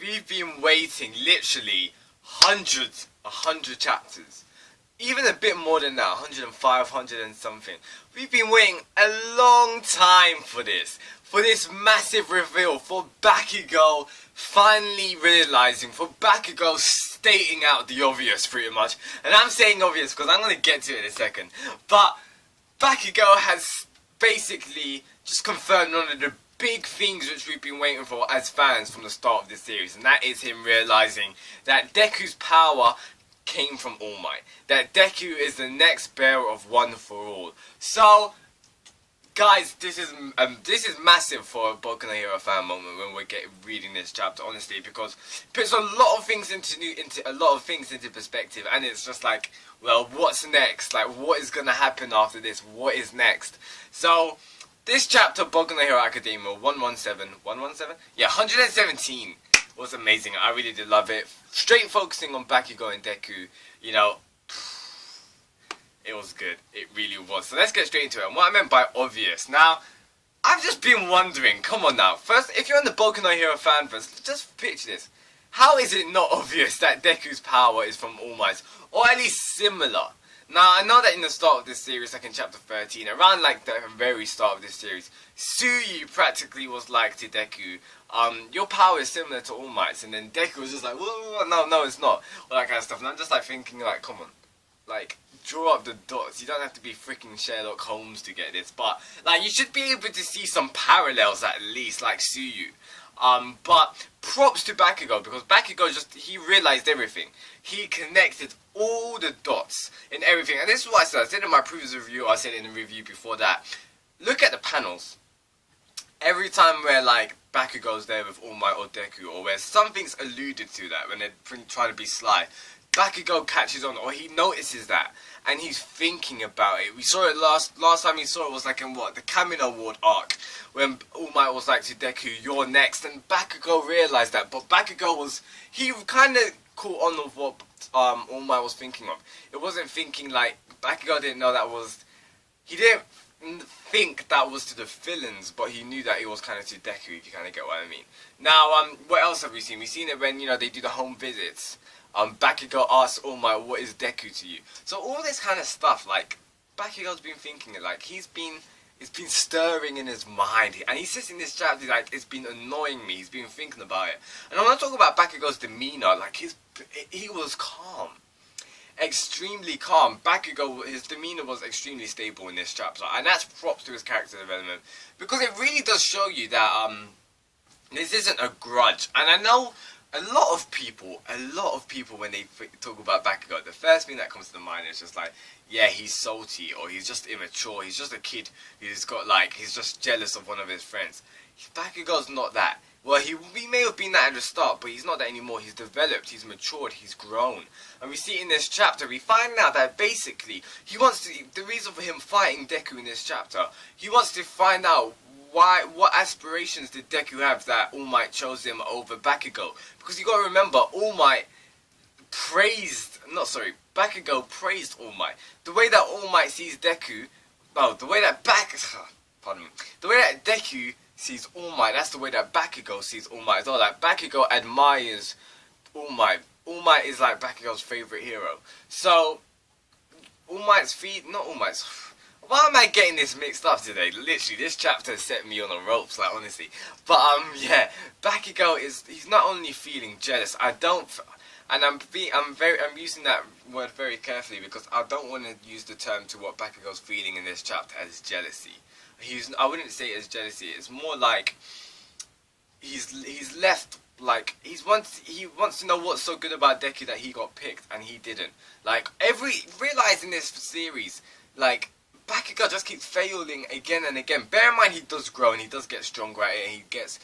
We've been waiting literally a hundred chapters. Even a bit more than that, 105, 100 and something. We've been waiting a long time for this. For this massive reveal, for Bakugou finally realizing, for Bakugou stating out the obvious pretty much. And I'm saying obvious because I'm going to get to it in a second. But Bakugou has basically just confirmed one of the big things which we've been waiting for as fans from the start of this series, and that is him realizing that Deku's power came from All Might. That Deku is the next bearer of One for All. So, guys, this is massive for a Boku no Hero fan moment when we're reading this chapter, honestly, because it puts a lot of things into perspective, and it's just like, well, what's next? Like, what is gonna happen after this? What is next? So, this chapter, Boku no Hero Academia 117? Yeah, 117 was amazing. I really did love it. Straight focusing on Bakugou and Deku, you know, it was good. It really was. So let's get straight into it. And what I meant by obvious. Now, I've just been wondering, come on now. First, if you're in the Boku no Hero fanverse, just picture this. How is it not obvious that Deku's power is from All Might? Or at least similar? Now, I know that in the start of this series, like in chapter 13, around like the very start of this series, Tsuyu practically was like to Deku, your power is similar to All Might's, and then Deku was just like, whoa, no, it's not, all that kind of stuff, and I'm just like thinking like, come on, like, draw up the dots. You don't have to be freaking Sherlock Holmes to get this, but like, you should be able to see some parallels at least, like Tsuyu. But props to Bakugou, because Bakugou he realized everything. He connected all the dots in everything. And this is what I said. I said in my previous review, I said in the review before that. Look at the panels. Every time where like Bakugou's there with All Might or Deku, or where something's alluded to that, when they're trying to be sly, Bakugou catches on, or he notices that, and he's thinking about it. We saw it last time we saw it was like in the Kamina Ward arc, when All Might was like to Deku, you're next, and Bakugou realized that, but Bakugou he kind of caught on with what All Might was thinking of. It wasn't thinking like, Bakugou didn't know that was, he didn't think that was to the villains, but he knew that it was kind of to Deku, if you kind of get what I mean. Now, what else have we seen? We've seen it when, you know, they do the home visits. Bakugou asks All Might, what is Deku to you? So all this kind of stuff, like, Bakugou's been thinking it, like, it's been stirring in his mind, and he says in this chapter, like, it's been annoying me, he's been thinking about it. And when I talk about Bakugou's demeanor, like, he was calm. Extremely calm. Bakugou, his demeanor was extremely stable in this chapter, and that's props to his character development, because it really does show you that, this isn't a grudge. And I know a lot of people when they talk about Bakugou, the first thing that comes to the mind is just like, yeah, he's salty, or he's just immature, he's just a kid who's got like, he's just jealous of one of his friends. Bakugou's not that. Well, he may have been that at the start, but he's not that anymore. He's developed, he's matured, he's grown. And we see in this chapter, we find out that basically, the reason for him fighting Deku in this chapter, he wants to find out what aspirations did Deku have that All Might chose him over Bakugou? Because you gotta remember, Bakugou praised All Might. The way that All Might sees Deku, the way that Deku sees All Might, that's the way that Bakugou sees All Might as well. Like, Bakugou admires All Might. All Might is like Bakugou's favorite hero. So, why am I getting this mixed up today? Literally, this chapter set me on the ropes, like, honestly. But, yeah, Bakugou he's not only feeling jealous, I'm using that word very carefully, because I don't want to use the term to what Bakugou's feeling in this chapter as jealousy. I wouldn't say it as jealousy, it's more like, he's left, like, he wants to know what's so good about Deku that he got picked, and he didn't. Like, realize in this series, like, Bakugou just keeps failing again and again. Bear in mind, he does grow and he does get stronger at it, and he gets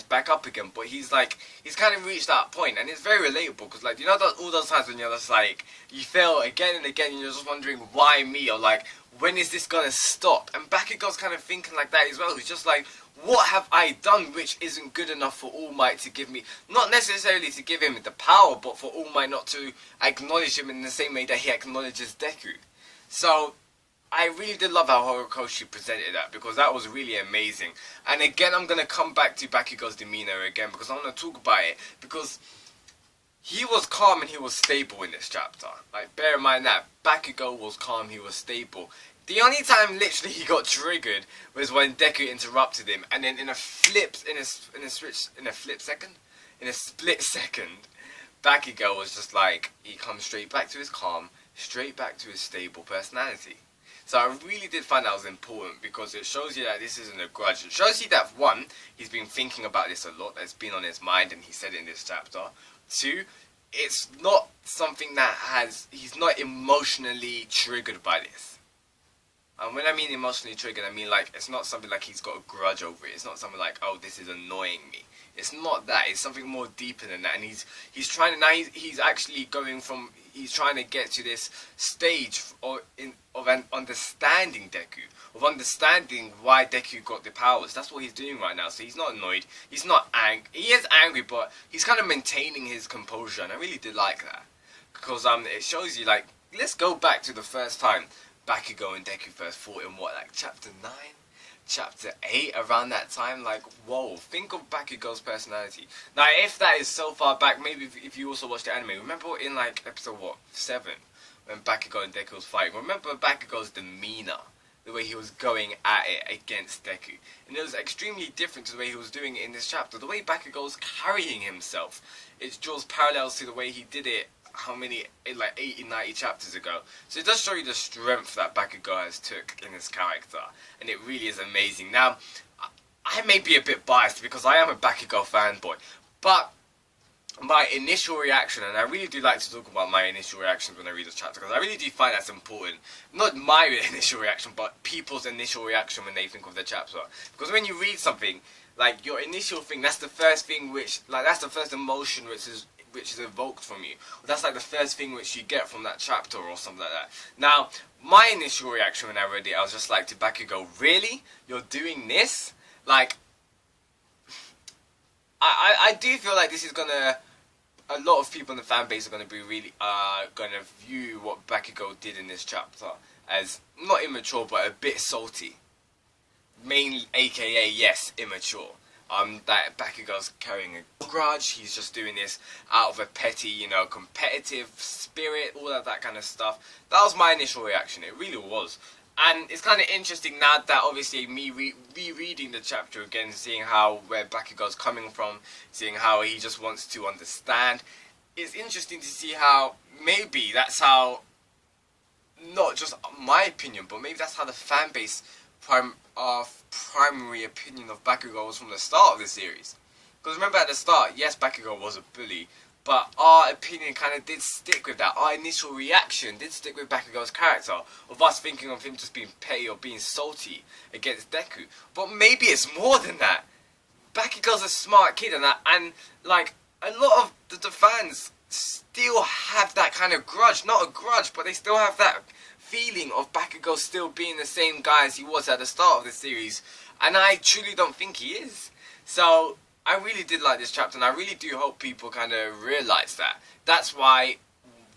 back up again. But he's kind of reached that point, and it's very relatable, because, like, you know, all those times when you're just like, you fail again and again, and you're just wondering, why me? Or like, when is this gonna stop? And Bakugou's kind of thinking like that as well. He's just like, what have I done which isn't good enough for All Might to give me? Not necessarily to give him the power, but for All Might not to acknowledge him in the same way that he acknowledges Deku. So, I really did love how Horikoshi presented that, because that was really amazing. And again, I'm going to come back to Bakugou's demeanor again, because I want to talk about it, because he was calm and he was stable in this chapter. Like, bear in mind that Bakugou was calm, he was stable. The only time literally he got triggered was when Deku interrupted him, and then in a split second, Bakugou was just like, he comes straight back to his calm, straight back to his stable personality. So I really did find that was important, because it shows you that this isn't a grudge. It shows you that, one, he's been thinking about this a lot, that's been on his mind, and he said it in this chapter. Two, it's not something that he's not emotionally triggered by this. And when I mean emotionally triggered, I mean like, it's not something like he's got a grudge over it. It's not something like, oh, this is annoying me. It's not that. It's something more deeper than that. And he's trying to, now he's actually going from, he's trying to get to this stage of an understanding Deku, of understanding why Deku got the powers. That's what he's doing right now. So he's not annoyed. He's not angry. He is angry, but he's kind of maintaining his composure. And I really did like that, because it shows you, like, let's go back to the first time Bakugou and Deku first fought in what, like chapter 9? Chapter 8, around that time. Like, whoa, think of Bakugou's personality. Now, if that is so far back, maybe if you also watched the anime, remember in like episode 7, when Bakugou and Deku was fighting, remember Bakugou's demeanor, the way he was going at it against Deku, and it was extremely different to the way he was doing it in this chapter. The way Bakugou was carrying himself, it draws parallels to the way he did it, how many, like 80, 90 chapters ago. So it does show you the strength that Bakugou has took in his character, and it really is amazing. Now, I may be a bit biased because I am a Bakugou fanboy, but my initial reaction, and I really do like to talk about my initial reactions when I read this chapter, because I really do find that's important. Not my initial reaction, but people's initial reaction when they think of the chapter. Because when you read something, like, your initial thing, that's the first thing which, like, that's the first emotion which is evoked from you. That's like the first thing which you get from that chapter or something like that. Now, my initial reaction when I read it, I was just like to Bakugou, really? You're doing this? Like, I do feel like this is gonna, a lot of people in the fan base are gonna be really, gonna view what Bakugou did in this chapter as not immature, but a bit salty. Mainly, aka, yes, immature. That Bakugou's carrying a grudge, he's just doing this out of a petty, competitive spirit, all of that kind of stuff. That was my initial reaction, it really was. And it's kind of interesting now that obviously me rereading the chapter again, seeing where Bakugou's coming from, seeing how he just wants to understand. It's interesting to see how maybe that's how, not just my opinion, but maybe that's how the fan base primary opinion of Bakugou was from the start of the series. Because remember at the start, yes, Bakugou was a bully, but our opinion kind of did stick with that. Our initial reaction did stick with Bakugou's character, of us thinking of him just being petty or being salty against Deku. But maybe it's more than that. Bakugou's a smart kid, and like, a lot of the fans still have that kind of grudge. Not a grudge, but they still have that feeling of Bakugou still being the same guy as he was at the start of the series, and I truly don't think he is. So I really did like this chapter, and I really do hope people kind of realise that. That's one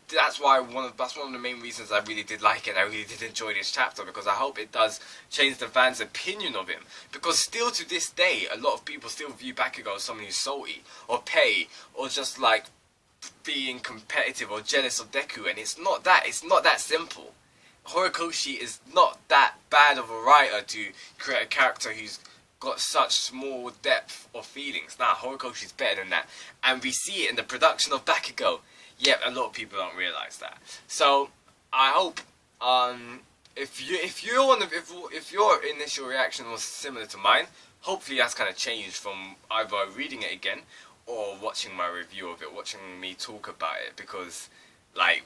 of the main reasons I really did like it. I really did enjoy this chapter, because I hope it does change the fans' opinion of him. Because still to this day, a lot of people still view Bakugou as someone who's salty or petty or just like being competitive or jealous of Deku, and it's not that. It's not that simple. Horikoshi is not that bad of a writer to create a character who's got such small depth of feelings. Nah, Horikoshi's better than that, and we see it in the production of Bakugou. Yet a lot of people don't realise that. So I hope if your initial reaction was similar to mine, hopefully that's kind of changed from either reading it again or watching my review of it, watching me talk about it, because like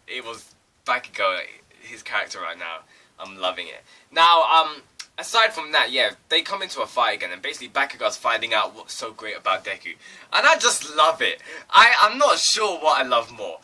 it was Bakugou, his character right now. I'm loving it. Now, aside from that, yeah, they come into a fight again, and basically Bakugou's finding out what's so great about Deku. And I just love it. I'm not sure what I love more.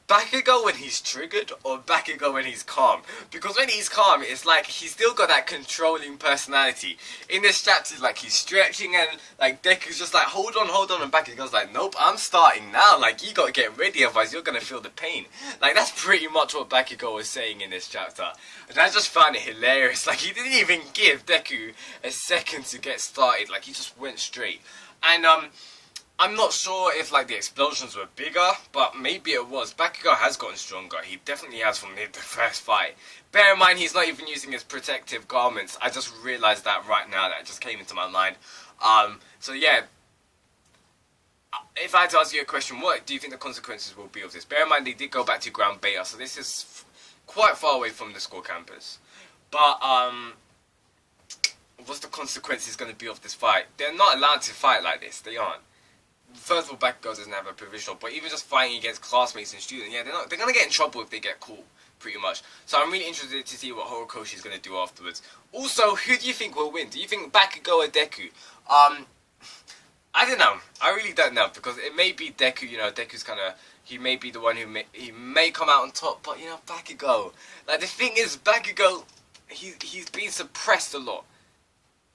Bakugo when he's triggered or Bakugo when he's calm? Because when he's calm, it's like he's still got that controlling personality. In this chapter, like he's stretching and like Deku's just like, hold on, and Bakugo's like, nope, I'm starting now. Like you gotta get ready, otherwise you're gonna feel the pain. Like that's pretty much what Bakugo was saying in this chapter. And I just found it hilarious. Like he didn't even give Deku a second to get started. Like he just went straight. And I'm not sure if like the explosions were bigger, but maybe it was. Bakugo has gotten stronger. He definitely has from the first fight. Bear in mind, he's not even using his protective garments. I just realized that right now. That just came into my mind. So yeah, if I had to ask you a question, what do you think the consequences will be of this? Bear in mind, they did go back to ground beta, so this is quite far away from the school campus. But what's the consequences going to be of this fight? They're not allowed to fight like this. They aren't. First of all, Bakugo doesn't have a provisional, but even just fighting against classmates and students, yeah, they're gonna get in trouble if they get caught, pretty much. So I'm really interested to see what Horikoshi's gonna do afterwards. Also, who do you think will win? Do you think Bakugo or Deku? I don't know. I really don't know, because it may be Deku. You know, Deku's kind of, he may be the one who may come out on top, but you know, Bakugo. Like the thing is, Bakugo, he's been suppressed a lot.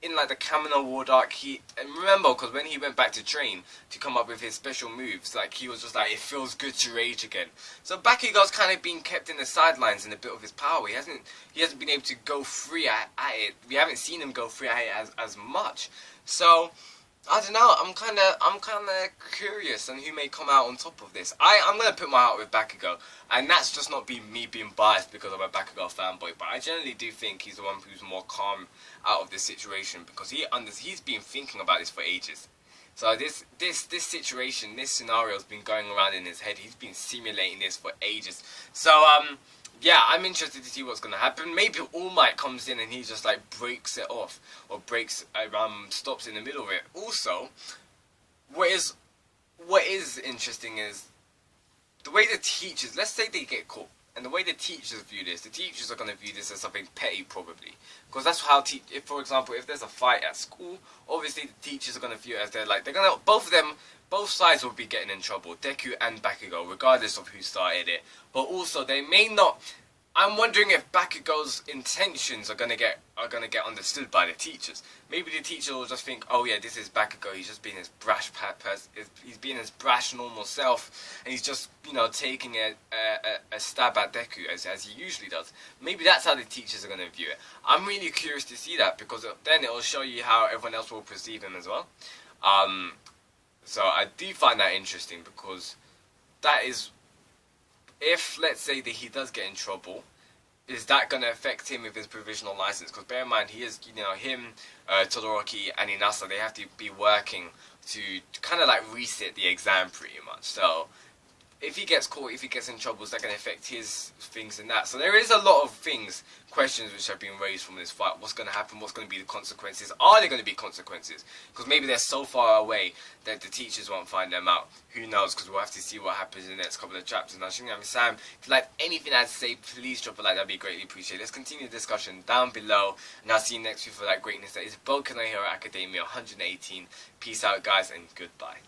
In like the Kamino Ward arc, and remember, because when he went back to train to come up with his special moves, like he was just like, it feels good to rage again. So Bakugo's kind of been kept in the sidelines in a bit of his power. He hasn't been able to go free at it. We haven't seen him go free at it as much. So I don't know. I'm kind of curious on who may come out on top of this. I'm gonna put my heart with Bakugo, and that's just not me being biased because I'm a Bakugo fanboy. But I generally do think he's the one who's more calm out of this situation, because he's been thinking about this for ages. So this situation, this scenario has been going around in his head. He's been simulating this for ages. So yeah, I'm interested to see what's going to happen. Maybe All Might comes in and he just like breaks it off, or stops in the middle of it. Also, what is interesting is the way the teachers, let's say they get caught, and the way the teachers view this, the teachers are going to view this as something petty, probably, because that's how if, for example, if there's a fight at school, obviously the teachers are going to view it as both sides will be getting in trouble, Deku and Bakugo, regardless of who started it. But also, they may not. I'm wondering if Bakugo's intentions are gonna get understood by the teachers. Maybe the teacher will just think, oh yeah, this is Bakugo. He's just being his brash he's being his brash normal self, and he's just, you know, taking a stab at Deku as he usually does. Maybe that's how the teachers are gonna view it. I'm really curious to see that, because then it will show you how everyone else will perceive him as well. So I do find that interesting, because that is, if let's say that he does get in trouble, is that going to affect him with his provisional license? Because bear in mind, he is, you know, him, Todoroki and Inasa, they have to be working to kind of like reset the exam pretty much. So if he gets caught, if he gets in trouble, is that going to affect his things and that? So there is a lot of questions which have been raised from this fight. What's going to happen? What's going to be the consequences? Are there going to be consequences? Because maybe they're so far away that the teachers won't find them out. Who knows? Because we'll have to see what happens in the next couple of chapters. Now, Sam, if you like anything I had to say, please drop a like. That'd be greatly appreciated. Let's continue the discussion down below, and I'll see you next week for that greatness that is Boku no Hero Academia 118. Peace out, guys, and goodbye.